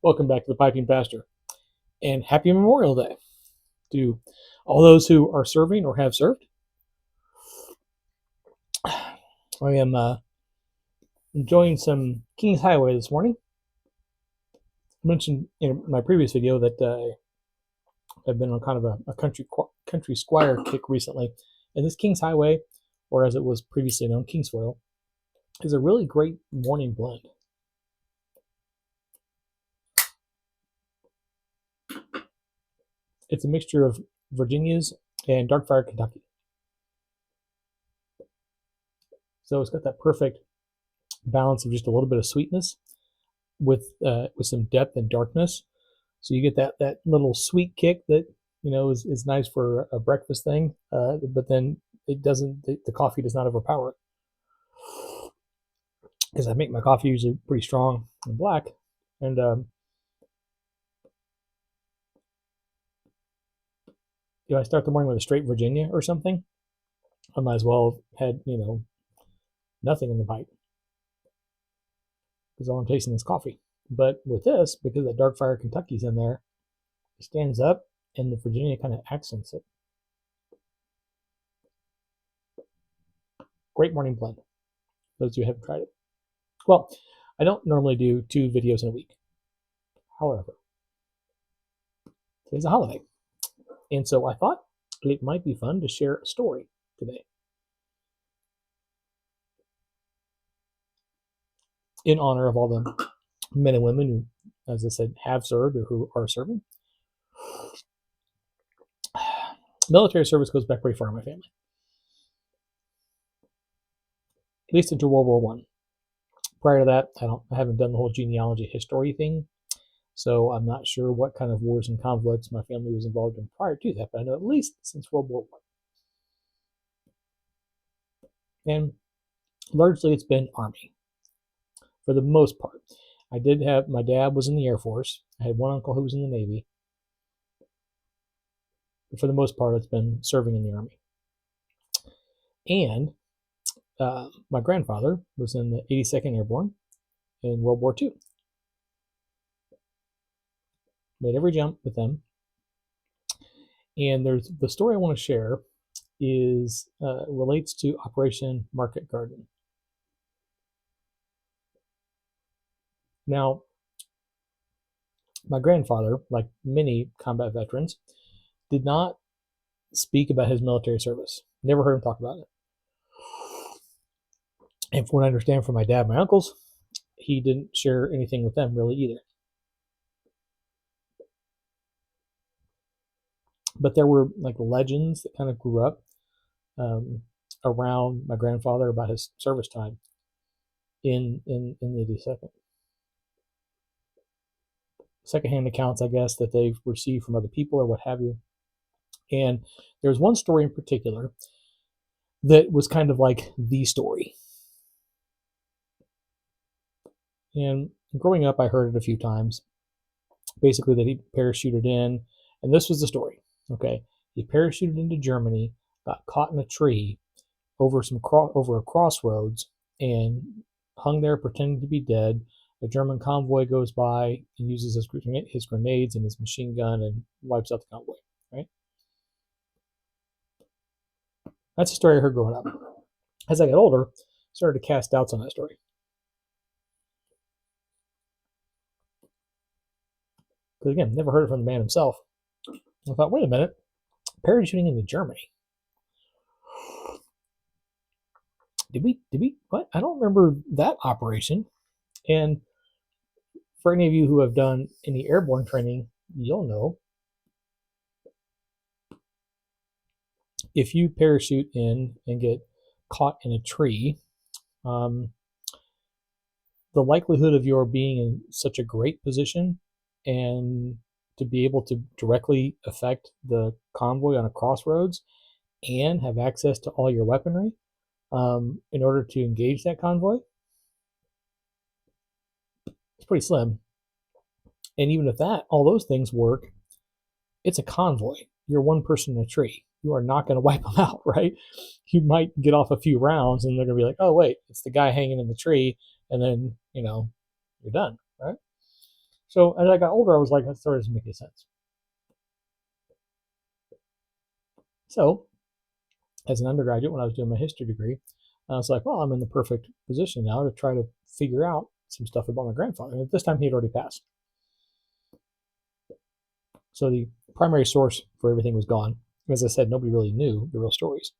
Welcome back to the Piping Pastor, and happy Memorial Day to all those who are serving or have served. I am enjoying some Kings Highway this morning. I mentioned in my previous video that I've been on kind of a country squire kick recently, and this Kings Highway, or as it was previously known, Kingsfoil, is a really great morning blend. It's a mixture of Virginia's and Darkfire Kentucky. So it's got that perfect balance of just a little bit of sweetness with some depth and darkness. So you get that little sweet kick that is nice for a breakfast thing, but then it doesn't. The coffee does not overpower it, because I make my coffee usually pretty strong and black, and I start the morning with a straight Virginia or something, I might as well have had nothing in the pipe, because all I'm tasting is coffee. But with this, because that Darkfire Kentucky's in there, it stands up, and the Virginia kind of accents it. Great morning blend. Those of you who haven't tried it. Well, I don't normally do 2 videos in a week. However, today's a holiday, and so I thought it might be fun to share a story today in honor of all the men and women who, as I said, have served or who are serving. Military service goes back pretty far in my family, at least into World War I. Prior to that, I haven't done the whole genealogy history thing, so I'm not sure what kind of wars and conflicts my family was involved in prior to that, but I know at least since World War I. And largely it's been Army, for the most part. I did have, my dad was in the Air Force. I had one uncle who was in the Navy. But for the most part, it's been serving in the Army. And my grandfather was in the 82nd Airborne in World War II. Made every jump with them. And there's the story I want to share is relates to Operation Market Garden. Now, my grandfather, like many combat veterans, did not speak about his military service. Never heard him talk about it. And from what I understand from my dad and my uncles, he didn't share anything with them really either. But there were like legends that kind of grew up around my grandfather about his service time in the 82nd. Secondhand accounts, I guess, that they've received from other people or what have you. And there's one story in particular that was kind of like the story. And growing up, I heard it a few times. Basically, that he parachuted in, and this was the story. Okay, he parachuted into Germany, got caught in a tree over a crossroads, and hung there pretending to be dead. A German convoy goes by and uses his grenades and his machine gun and wipes out the convoy. Right? That's a story I heard growing up. As I got older, I started to cast doubts on that story. Because again, never heard it from the man himself. I thought, wait a minute, parachuting into Germany. Did we, what? I don't remember that operation. And for any of you who have done any airborne training, you'll know if you parachute in and get caught in a tree, the likelihood of your being in such a great position and to be able to directly affect the convoy on a crossroads and have access to all your weaponry in order to engage that convoy, it's pretty slim. And even if all those things work, it's a convoy. You're one person in a tree. You are not going to wipe them out, right? You might get off a few rounds and they're going to be like, oh, wait, it's the guy hanging in the tree. And then, you're done, right? So as I got older, I was like, that story doesn't make any sense. So as an undergraduate, when I was doing my history degree, I was like, well, I'm in the perfect position now to try to figure out some stuff about my grandfather. And at this time, he had already passed. So the primary source for everything was gone. As I said, nobody really knew the real stories.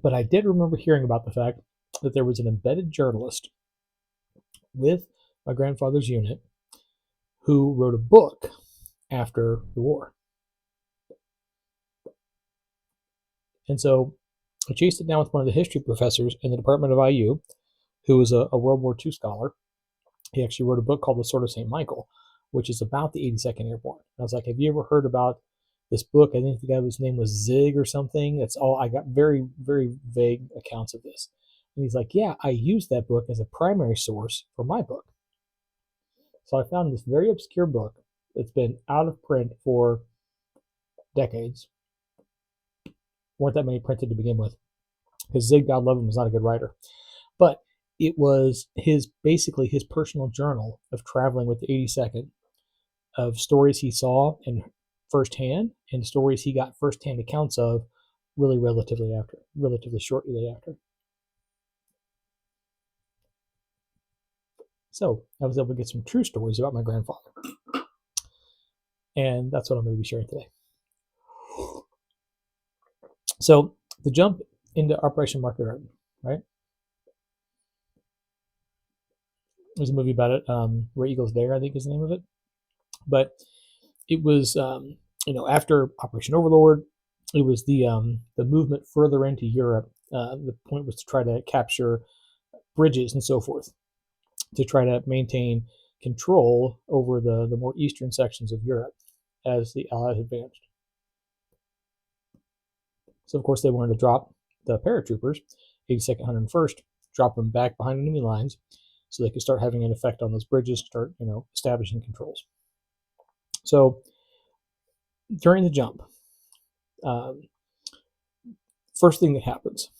But I did remember hearing about the fact that there was an embedded journalist with my grandfather's unit who wrote a book after the war. And so I chased it down with one of the history professors in the Department of IU, who was a World War II scholar. He actually wrote a book called The Sword of St. Michael, which is about the 82nd Airborne. And I was like, have you ever heard about this book? I think the guy's name was Zig or something. That's all I got, very, very vague accounts of this. And he's like, yeah, I used that book as a primary source for my book. So I found this very obscure book that's been out of print for decades. Weren't that many printed to begin with, because Zig, God love him, was not a good writer. But it was basically his personal journal of traveling with the 82nd, of stories he saw in firsthand and stories he got firsthand accounts of relatively shortly after. So I was able to get some true stories about my grandfather. And that's what I'm going to be sharing today. So the jump into Operation Market Garden, right? There's a movie about it, Where Eagles Dare, I think is the name of it. But it was, after Operation Overlord, it was the movement further into Europe. The point was to try to capture bridges and so forth, to try to maintain control over the more eastern sections of Europe as the Allies advanced. So, of course, they wanted to drop the paratroopers, 82nd, 101st, drop them back behind enemy lines so they could start having an effect on those bridges, start, establishing controls. So, during the jump, first thing that happens,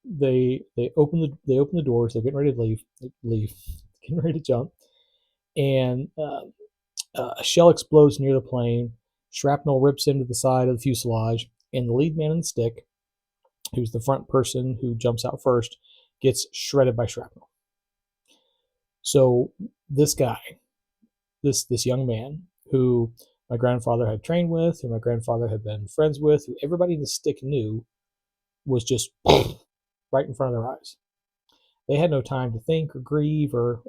they open the doors. They're getting ready to leave, getting ready to jump, and a shell explodes near the plane. Shrapnel rips into the side of the fuselage, and the lead man in the stick, who's the front person who jumps out first, gets shredded by shrapnel. So this guy, this young man who my grandfather had trained with, who my grandfather had been friends with, who everybody in the stick knew, was just right in front of their eyes. They had no time to think or grieve or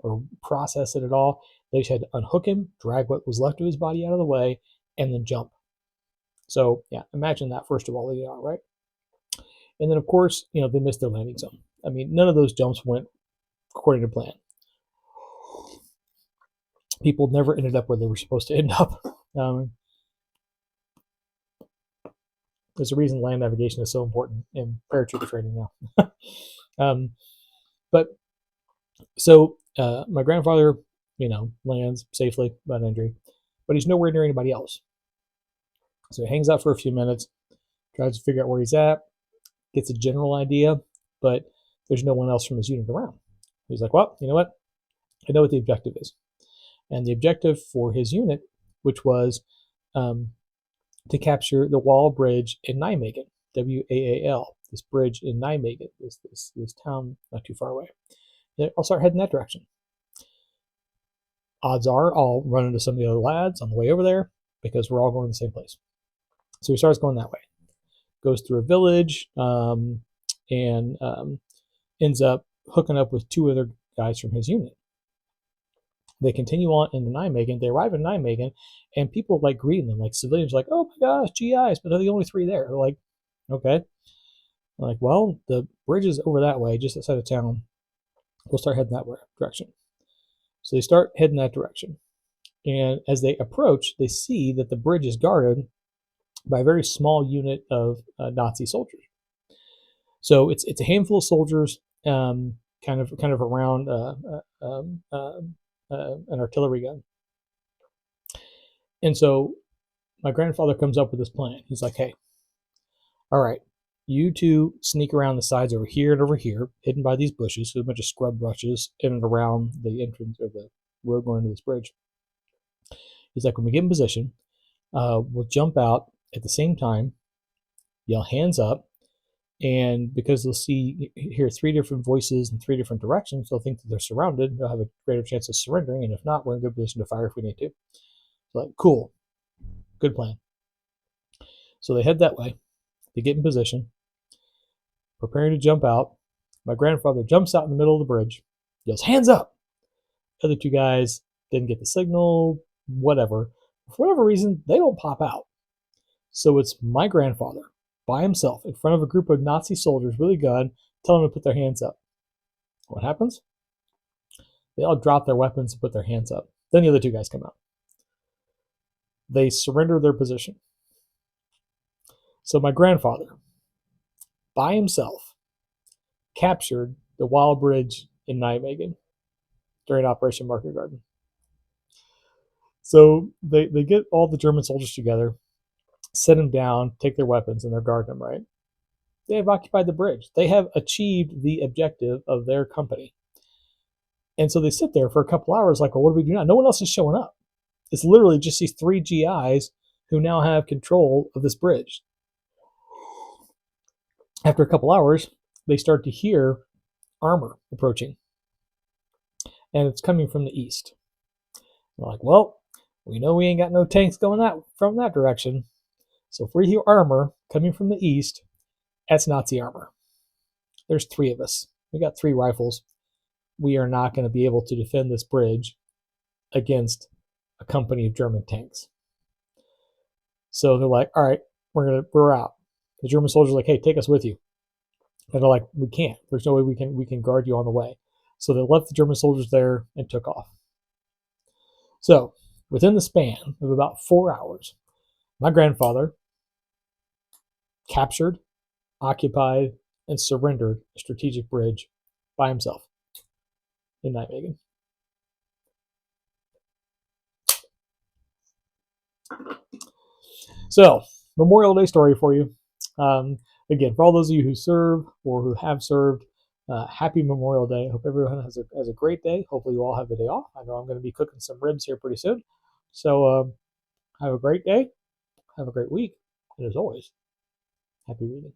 process it at all. They just had to unhook him, drag what was left of his body out of the way, and then jump. So yeah, imagine that first of all, right? And then of course, they missed their landing zone. I mean, none of those jumps went according to plan. People never ended up where they were supposed to end up. There's a reason land navigation is so important in paratrooper training now. But so my grandfather, lands safely without injury, but he's nowhere near anybody else. So he hangs out for a few minutes, tries to figure out where he's at, gets a general idea, but there's no one else from his unit around. He's like, well, you know what? I know what the objective is. And the objective for his unit, which was to capture the Wall Bridge in Nijmegen, Waal, this bridge in Nijmegen, this town not too far away. I'll start heading that direction. Odds are I'll run into some of the other lads on the way over there because we're all going to the same place. So he starts going that way. Goes through a village and ends up hooking up with two other guys from his unit. They continue on into Nijmegen. They arrive in Nijmegen, and people like greeting them, like civilians, like, "Oh my gosh, GIs!" But they're the only three there. They're like, "Okay." They're like, well, the bridge is over that way, just outside of town. We'll start heading that direction. So they start heading that direction, and as they approach, they see that the bridge is guarded by a very small unit of Nazi soldiers. So it's a handful of soldiers, kind of around an artillery gun. And so my grandfather comes up with this plan. He's like, hey, all right, You two sneak around the sides over here and over here, hidden by these bushes, so a bunch of scrub brushes in and around the entrance of the road going to this bridge. He's like, when we get in position, we'll jump out at the same time, yell hands up, and because they'll hear three different voices in three different directions, they'll think that they're surrounded. They'll have a greater chance of surrendering, and if not, we're in good position to fire if we need to. So like, cool, good plan. So they head that way. They get in position, preparing to jump out. My grandfather jumps out in the middle of the bridge, yells, hands up. The other two guys didn't get the signal, whatever. For whatever reason, they don't pop out. So it's my grandfather by himself in front of a group of Nazi soldiers with a gun, telling them to put their hands up. What happens? They all drop their weapons and put their hands up. Then the other two guys come out. They surrender their position. So my grandfather, by himself, captured the Wild Bridge in Nijmegen during Operation Market Garden. So they get all the German soldiers together, sit them down, take their weapons, and they're guarding them, right? They have occupied the bridge. They have achieved the objective of their company. And so they sit there for a couple hours like, well, what do we do now? No one else is showing up. It's literally just these three GIs who now have control of this bridge. After a couple hours, they start to hear armor approaching. And it's coming from the east. They're like, well, we know we ain't got no tanks going from that direction. So if we hear armor coming from the east, that's Nazi armor. There's three of us. We got 3 rifles. We are not going to be able to defend this bridge against a company of German tanks. So they're like, all right, we're out. The German soldiers are like, hey, take us with you. And they're like, we can't. There's no way we can guard you on the way. So they left the German soldiers there and took off. So within the span of about 4 hours, my grandfather captured, occupied, and surrendered a strategic bridge by himself in Nijmegen. So, Memorial Day story for you. Again, for all those of you who serve or who have served, happy Memorial Day. I hope everyone has a great day. Hopefully you all have the day off. I know I'm going to be cooking some ribs here pretty soon. So have a great day. Have a great week. And as always, happy reading.